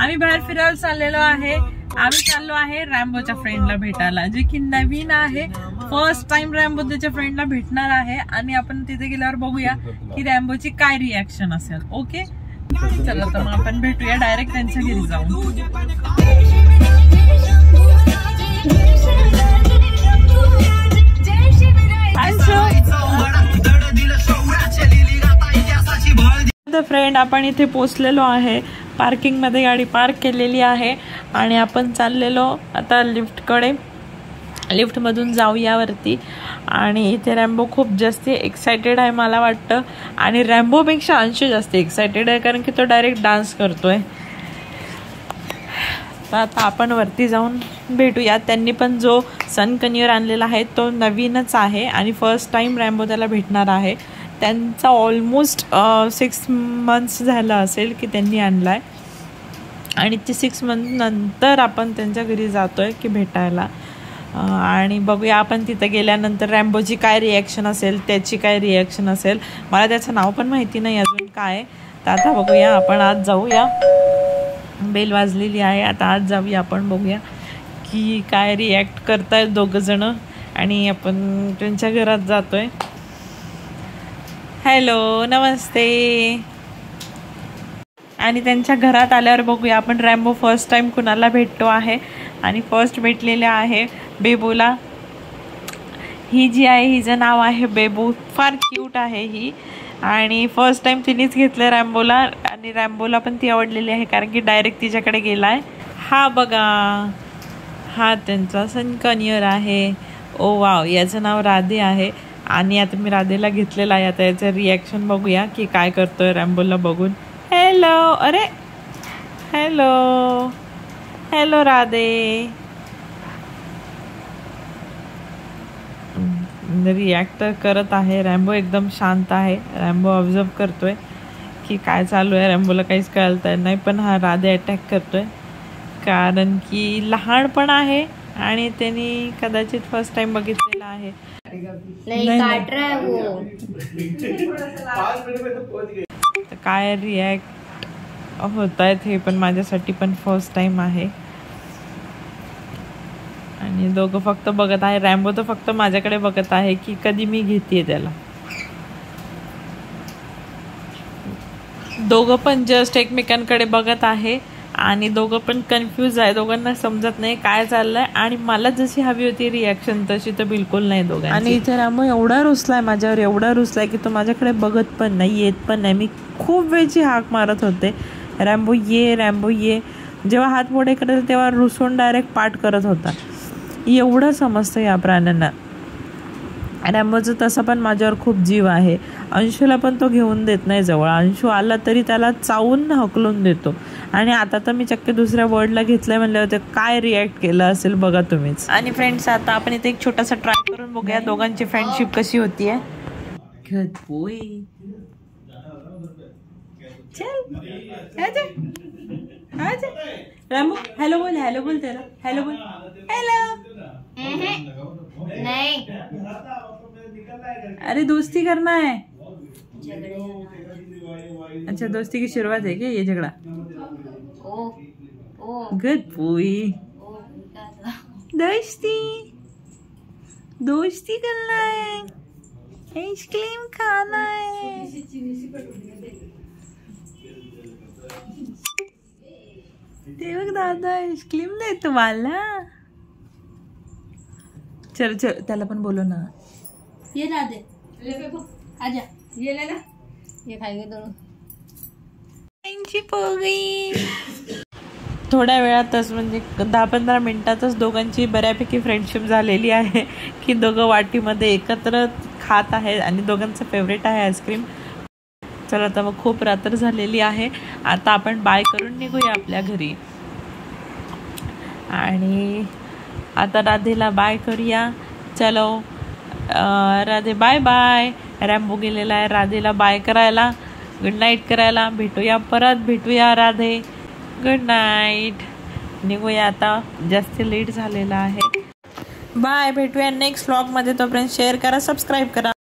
आम्ही बाहेर फिरायला चाललेलो आहे। आम्ही चाललो आहे रॅम्बोच्या फ्रेंडला भेटायला, जे की नवीन आहे। फर्स्ट टाइम रॅम्बो त्याच्या फ्रेंडला भेटणार आहे आणि आपण तिथे गेल्यावर बघूया की रॅम्बोची काय रिॲक्शन असेल। ओके चला तर मग आपण भेटूया डायरेक्ट त्यांच्या घरी जाऊन। फ्रेंड आपण इथे पोहोचलेलो आहे, पार्किंग मध्ये गाडी पार्क केलेली आहे आणि आपण चाललेलो आता लिफ्टकडे। लिफ्ट मधून जाऊया वरती आणि इथे रॅम्बो खूप जास्त एक्साइटेड आहे मला वाटतं, आणि रॅम्बो पेक्षा अंशू जास्त एक्साइटेड आहे कारण की तो डायरेक्ट डान्स करतोय। तर आता आपण वरती जाऊन भेटूया। त्यांनी पण जो सन कन्यर आणलेला आहे तो नवीनच आहे आणि फर्स्ट टाइम रॅम्बो त्याला भेटणार आहे। त्यांचा ऑलमोस्ट 6 मंथ्स झाला असेल की त्यांनी आणलाय आणि ते 6 मंथ नंतर आपण त्यांच्या घरी जातोय की भेटायला। आणि बघूया आपण तिथे गेल्यानंतर रॅम्बोची काय रिॲक्शन असेल, त्याची काय रिॲक्शन असेल। मला त्याचं नाव पण माहिती नाही अजून काय, तर आता बघूया आपण आज जाऊया। बेल वाजलेली आहे, आता आज जाऊया आपण, बघूया की काय रिॲक्ट करतायत दोघं जण आणि आपण त्यांच्या घरात जातोय। हॅलो नमस्ते। आणि त्यांच्या घरात आल्यावर बघूया आपण रॅम्बो फर्स्ट टाइम कुणाला भेटतो आहे आणि फर्स्ट भेटलेले आहे बेबूला। ही जी आहे हिचं नाव आहे बेबू, फार क्यूट आहे ही आणि फर्स्ट टाइम तिनेच घेतलं रॅम्बोला आणि रॅम्बोला पण ती आवडलेली आहे कारण की डायरेक्ट तिच्याकडे गेलाय। हा बघा हा त्यांचा सन कन्यर आहे। ओ वाव, याचं नाव राधे आहे आणि आता मी राधेला घेतलेला आहे। आता याचं रिॲक्शन बघूया की काय करतोय रॅम्बोला बघून। हॅलो, अरे हॅलो हॅलो राधे। रिॲक्ट करत आहे रॅम्बो, एकदम शांत आहे। रॅम्बो ऑब्झर्व करतोय की काय चालू आहे, रॅम्बोला काहीच कळत नाही, पण हा राधे अटॅक करतोय कारण की लहान पण आहे आणि त्यांनी कदाचित फर्स्ट टाइम बघितलेला आहे। नहीं काट रहा है वो। तर काय रिॲक्ट होत आहेत हे पण माझ्यासाठी पण फर्स्ट टाइम आहे आणि दोघं फक्त बघत आहे। रॅम्बो तर फक्त माझ्याकडे बघत आहे की कधी मी घेते त्याला। दोघं पण जस्ट एकमेकांकडे बघत आहे आणि दोघं पण कन्फ्यूज आहे, दोघांना समजत नाही काय चाललंय आणि मला जशी हवी होती रिॲक्शन तशी तर बिलकुल नाही दोघांची। आणि इथे रॅम्बो एवढा रुसलाय माझ्यावर, एवढा रुसलाय की तो माझ्याकडे बघत पण नाही, येत पण नाही। मी खूप वेळची हाक मारत होते रॅम्बो ये रॅम्बो ये, जेव्हा हात मोठे करत तेव्हा रुसून डायरेक्ट पाठ करत होता। एवढं समजतं या प्राण्यांना। रॅम्बोचं तसं पण माझ्यावर खूप जीव आहे। अंशूला पण तो घेऊन देत नाही जवळ, अंशू आला तरी त्याला चावून हकलून देतो आणि आता तर मी चक्क दुसऱ्या वर्डला घेतलंय म्हणल्यावर काय रिॲक्ट केलं असेल बघा तुम्हीच। आणि फ्रेंड्स आता आपण इथे एक छोटासा ट्राय करून बघूया दोघांची फ्रेंडशिप कशी होतीये। गुड बॉय, चल आजा आजा रॅम्बो, हेलो बोल, हेलो बोल, तेरा हेलो बोल, हेलो। नहीं, अरे दोस्ती करना है। अच्छा दोस्ती की शुरुआत है क्या ये झगड़ा? गुड बॉय, दोस्ती दोस्ती करना है, आइसक्रीम खाना है। ते बघ दादा आइसक्रीम दे तुम्हाला। चल चल त्याला पण बोलो ना। ये ला दे, आजा ये ले ला, ये खाएंगे दोनों। थोड्या वेळातच म्हणजे 10-15 मिनिटातच दोघांची बऱ्यापैकी फ्रेंडशिप झालेली आहे की दोघं वाटीमध्ये एकत्र खात आहेत आणि दोघांचं फेवरेट आहे आईस्क्रीम। चला आता मग खूप रात्र झालेली आहे, आता आपण बाय करून निघूया आपल्या घरी आणि आता राधेला बाय करूया। चलो राधे बाय बाय। रॅम्बो गेलेला आहे राधेला बाय करायला, गुड नाईट करायला। भेटूया परत, भेटूया राधे, गुड नाईट। निघूया आता, जास्त लेट झालेला आहे। बाय, भेटूया नेक्स्ट व्लॉग मध्ये। तोपर्यंत शेअर करा, सबस्क्राईब करा।